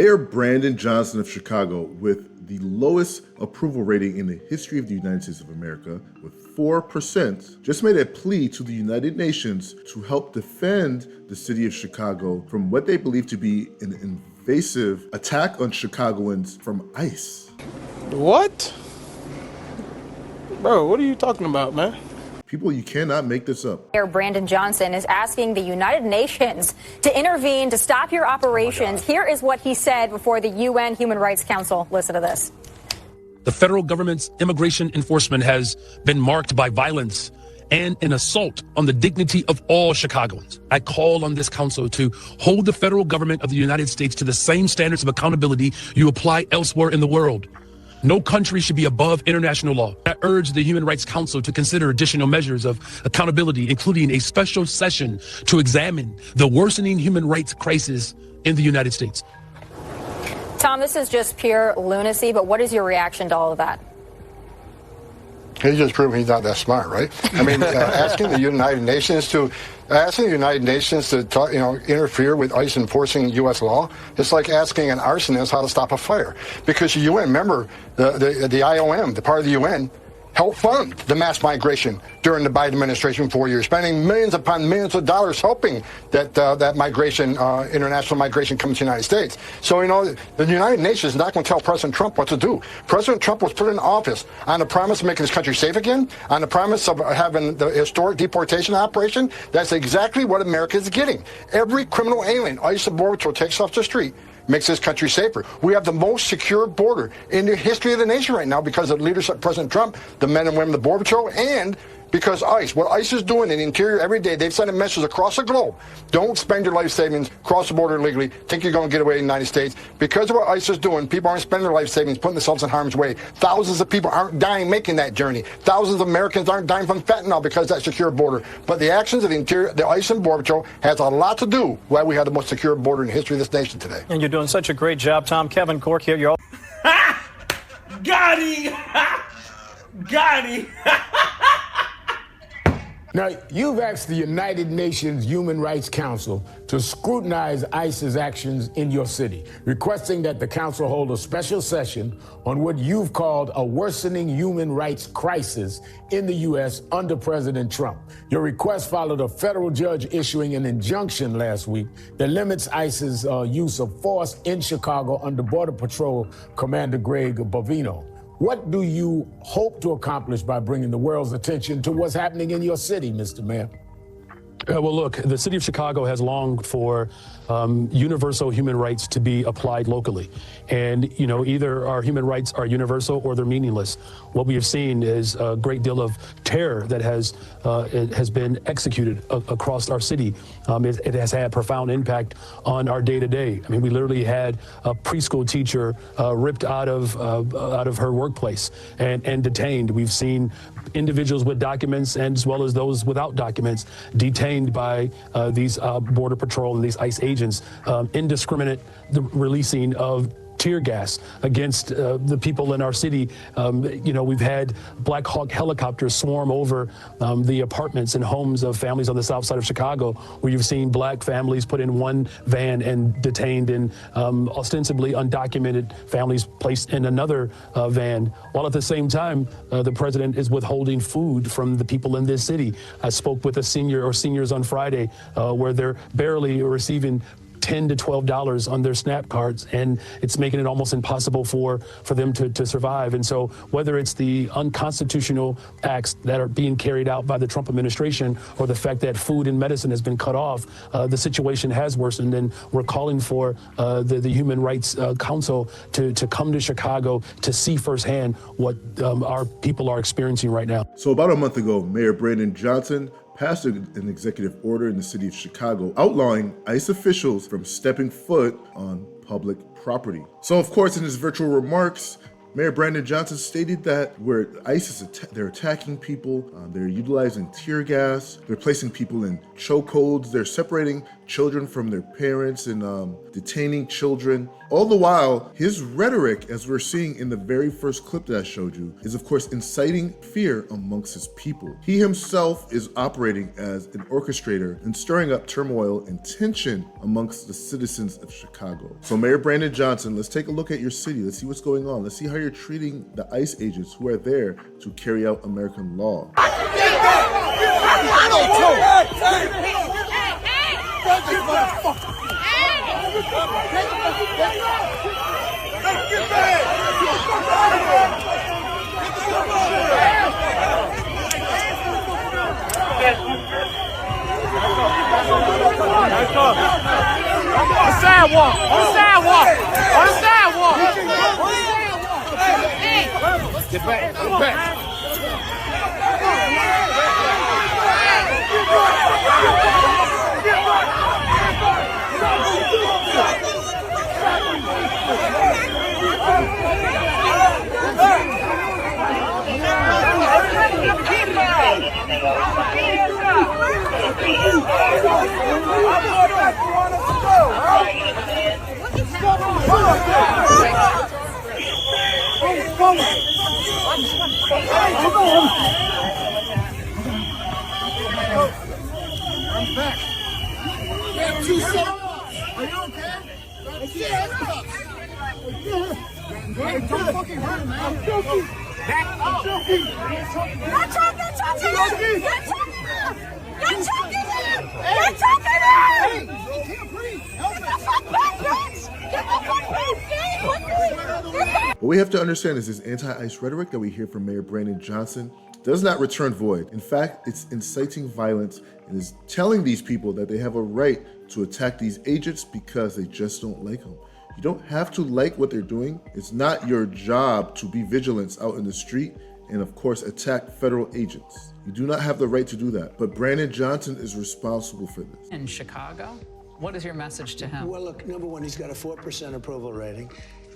Mayor Brandon Johnson of Chicago, with the lowest approval rating in the history of the United States of America, with 4%, just made a plea to the United Nations to help defend the city of Chicago from what they believe to be an invasive attack on Chicagoans from ICE. What? Bro, what are you talking about, man? People, you cannot make this up. Mayor Brandon Johnson is asking the United Nations to intervene to stop your operations. Here is what he said before the UN Human Rights Council. Listen to this. The federal government's immigration enforcement has been marked by violence and an assault on the dignity of all Chicagoans. I call on this council to hold the federal government of the United States to the same standards of accountability you apply elsewhere in the world. No country should be above international law. I urge the Human Rights Council to consider additional measures of accountability, including a special session to examine the worsening human rights crisis in the United States. Tom, this is just pure lunacy, but what is your reaction to all of that? He's just proving he's not that smart, right? I mean, asking the United Nations to interfere with ICE enforcing U.S. law, it's like asking an arsonist how to stop a fire. Because the UN, remember, the IOM, the part of the UN, helped fund the mass migration during the Biden administration 4 years, spending millions upon millions of dollars helping that migration, international migration, come to the United States. So, the United Nations is not going to tell President Trump what to do. President Trump was put in office on the promise of making this country safe again, on the promise of having the historic deportation operation. That's exactly what America is getting. Every criminal alien ICE and Border Patrol takes off the street makes this country safer. We have the most secure border in the history of the nation right now because of the leadership of President Trump, the men and women of the Border Patrol, and because ICE, what ICE is doing in the interior every day, they've sent a message across the globe. Don't spend your life savings, cross the border illegally, think you're going to get away in the United States. Because of what ICE is doing, people aren't spending their life savings, putting themselves in harm's way. Thousands of people aren't dying making that journey. Thousands of Americans aren't dying from fentanyl because of that secure border. But the actions of the interior, the ICE and Border Patrol, has a lot to do with why we have the most secure border in the history of this nation today. And you're doing such a great job, Tom. Kevin Cork here. You're all... Got him! Got him! Now, you've asked the United Nations Human Rights Council to scrutinize ICE's actions in your city, requesting that the council hold a special session on what you've called a worsening human rights crisis in the U.S. under President Trump. Your request followed a federal judge issuing an injunction last week that limits ICE's use of force in Chicago under Border Patrol Commander Greg Bovino. What do you hope to accomplish by bringing the world's attention to what's happening in your city, Mr. Mayor? Well, look, the city of Chicago has longed for universal human rights to be applied locally. And, either our human rights are universal or they're meaningless. What we have seen is a great deal of terror that has been executed across our city. It has had profound impact on our day-to-day. I mean, we literally had a preschool teacher ripped out of her workplace and detained. We've seen individuals with documents and as well as those without documents detained by these Border Patrol and these ICE agents, indiscriminate releasing of tear gas against the people in our city. We've had Black Hawk helicopters swarm over the apartments and homes of families on the south side of Chicago, where you've seen black families put in one van and detained, and ostensibly undocumented families placed in another van, while at the same time, the president is withholding food from the people in this city. I spoke with a senior or seniors on Friday where they're barely receiving $10 to $12 on their SNAP cards, and it's making it almost impossible for them to survive. And so whether it's the unconstitutional acts that are being carried out by the Trump administration or the fact that food and medicine has been cut off, the situation has worsened, and we're calling for the Human Rights Council to come to Chicago to see firsthand what our people are experiencing right now. So about a month ago, Mayor Brandon Johnson passed an executive order in the city of Chicago outlawing ICE officials from stepping foot on public property. So of course, in his virtual remarks, Mayor Brandon Johnson stated that where ICE they're attacking people, they're utilizing tear gas, they're placing people in chokeholds, they're separating children from their parents and detaining children. All the while, his rhetoric, as we're seeing in the very first clip that I showed you, is of course inciting fear amongst his people. He himself is operating as an orchestrator and stirring up turmoil and tension amongst the citizens of Chicago. So Mayor Brandon Johnson, let's take a look at your city. Let's see what's going on. Let's see how you're treating the ICE agents who are there to carry out American law. Get back, get back. I'm back. You have 2 seconds. Are you okay? Hey, don't fucking hurt him, man. I'm joking. I'm joking. You're choking him. You're choking him. You're choking him. He can't breathe. Help him. Get the fuck back, bitch. Get the fuck back. What we have to understand is this anti-ICE rhetoric that we hear from Mayor Brandon Johnson does not return void. In fact, it's inciting violence and is telling these people that they have a right to attack these agents because they just don't like them. You don't have to like what they're doing. It's not your job to be vigilant out in the street and of course attack federal agents. You do not have the right to do that, but Brandon Johnson is responsible for this. In Chicago, what is your message to him? Well, look, number one, he's got a 4% approval rating.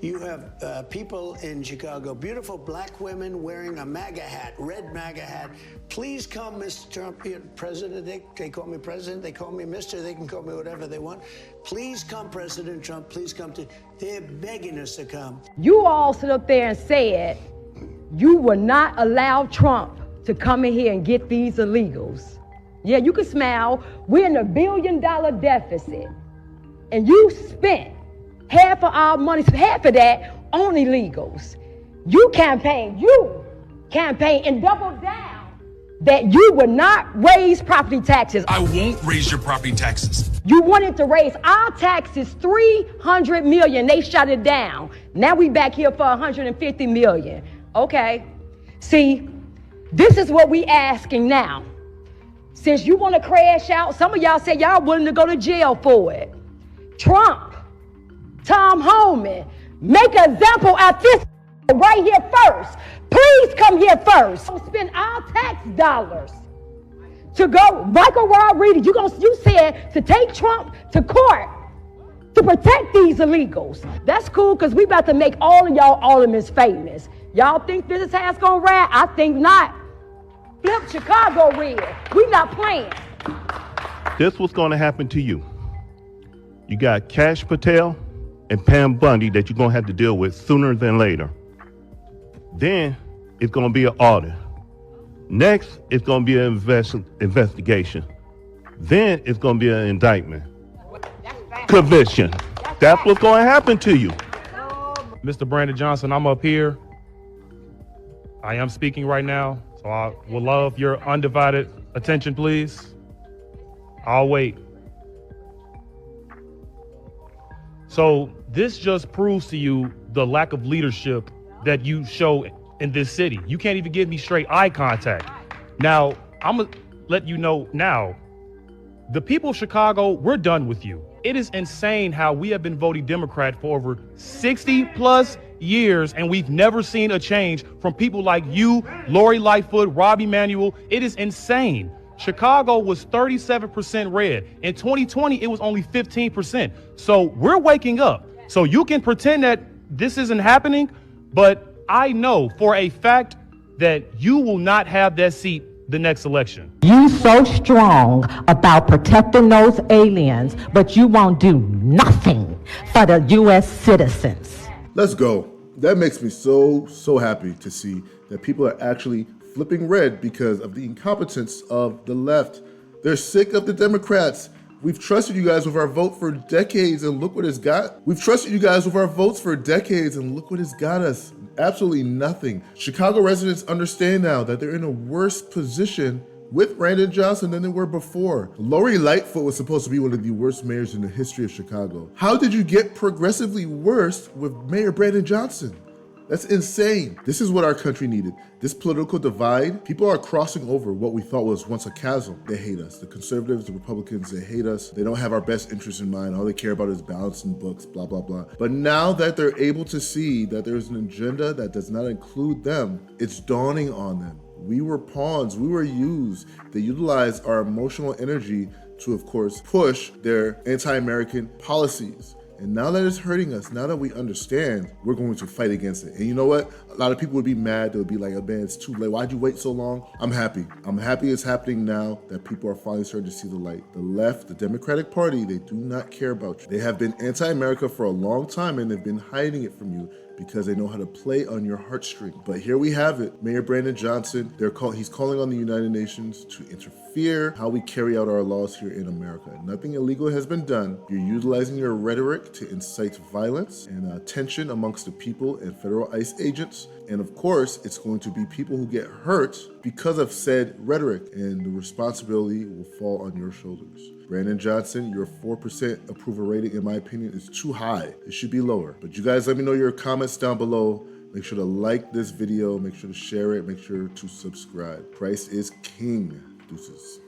You have people in Chicago, beautiful black women wearing a MAGA hat, red MAGA hat. Please come, Mr. Trump, President. They call me President, they call me Mr., they can call me whatever they want. Please come, President Trump, please come to, they're begging us to come. You all stood up there and said you will not allow Trump to come in here and get these illegals. Yeah, you can smile. We're in $1 billion deficit. And you spent half of our money, half of that on illegals. You campaign and double down that you would not raise property taxes. I won't raise your property taxes. You wanted to raise our taxes $300 million. They shut it down. Now we back here for $150 million. Okay. See, this is what we asking now. Since you want to crash out, some of y'all say y'all willing to go to jail for it. Trump, Tom Homan, make an example of this right here first. Please come here first. Spend our tax dollars to go. Michael Rodriguez, you said to take Trump to court to protect these illegals. That's cool because we about to make all of y'all aldermen famous. Y'all think this is how it's gonna ride? I think not. Flip Chicago red. We not playing. This what's gonna happen to you. You got Cash Patel and Pam Bundy that you're gonna have to deal with sooner than later. Then it's gonna be an audit. Next, it's gonna be an investigation. Then it's gonna be an indictment. Conviction. That's what's gonna happen to you. Mr. Brandon Johnson, I'm up here. I am speaking right now, so I would love your undivided attention, please. I'll wait. So this just proves to you the lack of leadership that you show in this city. You can't even give me straight eye contact. Now, I'm gonna let you know now, the people of Chicago, we're done with you. It is insane how we have been voting Democrat for over 60 plus years, and we've never seen a change from people like you, Lori Lightfoot, Robbie Manuel. It is insane. Chicago was 37% red. In 2020, it was only 15%. So we're waking up. So you can pretend that this isn't happening, but I know for a fact that you will not have that seat the next election. You so strong about protecting those aliens, but you won't do nothing for the U.S. citizens. Let's go. That makes me so happy to see that people are actually flipping red because of the incompetence of the left. They're sick of the Democrats. We've trusted you guys with our vote for decades, and look what it's got. We've trusted you guys with our votes for decades, and look what it's got us. Absolutely nothing. Chicago residents understand now that they're in a worse position with Brandon Johnson than they were before. Lori Lightfoot was supposed to be one of the worst mayors in the history of Chicago. How did you get progressively worse with Mayor Brandon Johnson? That's insane. This is what our country needed. This political divide, people are crossing over what we thought was once a chasm. They hate us. The conservatives, the Republicans, they hate us. They don't have our best interests in mind. All they care about is balancing books, blah, blah, blah. But now that they're able to see that there's an agenda that does not include them, it's dawning on them. We were pawns, we were used. They utilized our emotional energy to, of course, push their anti-American policies. And now that it's hurting us, now that we understand, we're going to fight against it. And you know what? A lot of people would be mad. They would be like, oh man, it's too late. Why'd you wait so long? I'm happy. I'm happy it's happening now that people are finally starting to see the light. The left, the Democratic Party, they do not care about you. They have been anti-America for a long time, and they've been hiding it from you because they know how to play on your heartstring. But here we have it. Mayor Brandon Johnson, he's calling on the United Nations to interfere how we carry out our laws here in America. Nothing illegal has been done. You're utilizing your rhetoric to incite violence and tension amongst the people and federal ICE agents. And of course, it's going to be people who get hurt because of said rhetoric, and the responsibility will fall on your shoulders. Brandon Johnson, your 4% approval rating, in my opinion, is too high. It should be lower. But you guys let me know your comments down below. Make sure to like this video, make sure to share it, make sure to subscribe. Price is king. Deuces.